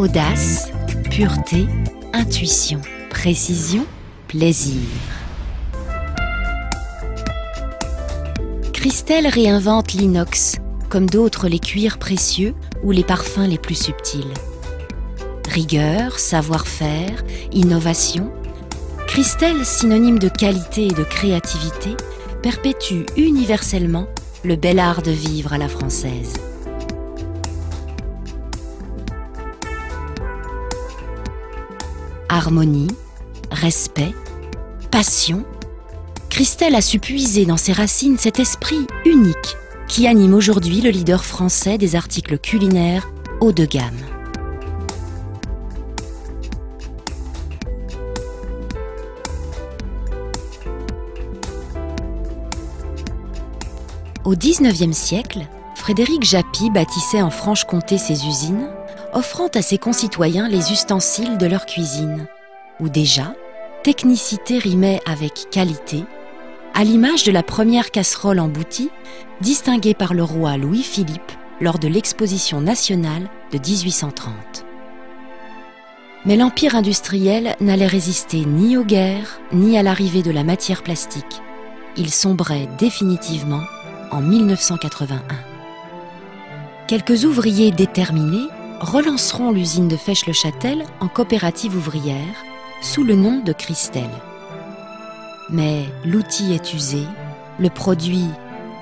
Audace, pureté, intuition, précision, plaisir. Christelle réinvente l'inox, comme d'autres les cuirs précieux ou les parfums les plus subtils. Rigueur, savoir-faire, innovation, Christelle, synonyme de qualité et de créativité, perpétue universellement le bel art de vivre à la française. Harmonie, respect, passion, Christelle a su puiser dans ses racines cet esprit unique qui anime aujourd'hui le leader français des articles culinaires haut de gamme. Au XIXe siècle, Frédéric Japy bâtissait en Franche-Comté ses usines, offrant à ses concitoyens les ustensiles de leur cuisine, où déjà, technicité rimait avec qualité, à l'image de la première casserole emboutie, distinguée par le roi Louis-Philippe lors de l'exposition nationale de 1830. Mais l'empire industriel n'allait résister ni aux guerres, ni à l'arrivée de la matière plastique. Il sombrait définitivement en 1981. Quelques ouvriers déterminés relanceront l'usine de Fèche-le-Châtel en coopérative ouvrière sous le nom de Christelle. Mais l'outil est usé, le produit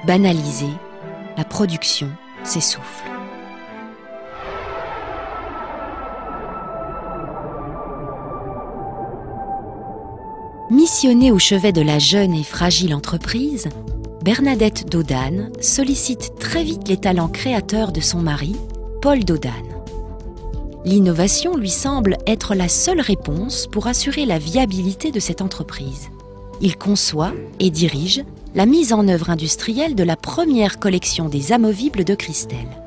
banalisé, la production s'essouffle. Missionnée au chevet de la jeune et fragile entreprise, Bernadette Dodane sollicite très vite les talents créateurs de son mari, Paul Dodane. L'innovation lui semble être la seule réponse pour assurer la viabilité de cette entreprise. Il conçoit et dirige la mise en œuvre industrielle de la première collection des amovibles de Christelle.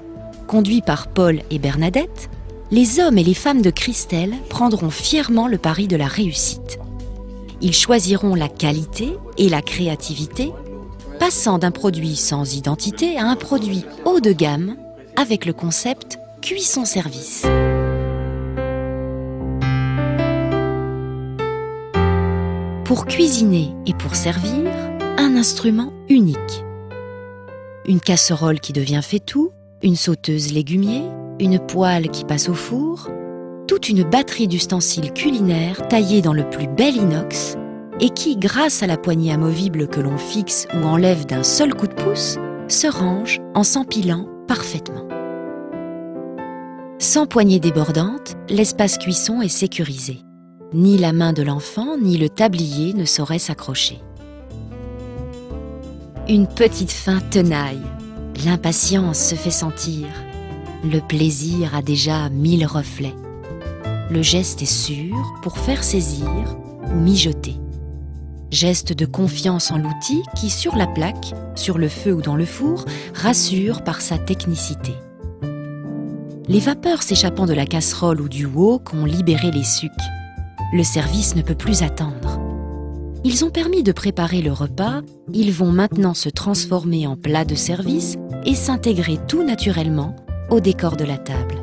Conduits par Paul et Bernadette, les hommes et les femmes de Christelle prendront fièrement le pari de la réussite. Ils choisiront la qualité et la créativité, passant d'un produit sans identité à un produit haut de gamme avec le concept cuisson-service. Pour cuisiner et pour servir, un instrument unique. Une casserole qui devient fait-tout, une sauteuse légumier, une poêle qui passe au four, toute une batterie d'ustensiles culinaires taillés dans le plus bel inox et qui, grâce à la poignée amovible que l'on fixe ou enlève d'un seul coup de pouce, se range en s'empilant parfaitement. Sans poignée débordante, l'espace cuisson est sécurisé. Ni la main de l'enfant, ni le tablier ne sauraient s'accrocher. Une petite faim tenaille. L'impatience se fait sentir. Le plaisir a déjà 1000 reflets. Le geste est sûr pour faire saisir ou mijoter. Geste de confiance en l'outil qui, sur la plaque, sur le feu ou dans le four, rassure par sa technicité. Les vapeurs s'échappant de la casserole ou du wok ont libéré les sucs. Le service ne peut plus attendre. Ils ont permis de préparer le repas, ils vont maintenant se transformer en plat de service et s'intégrer tout naturellement au décor de la table.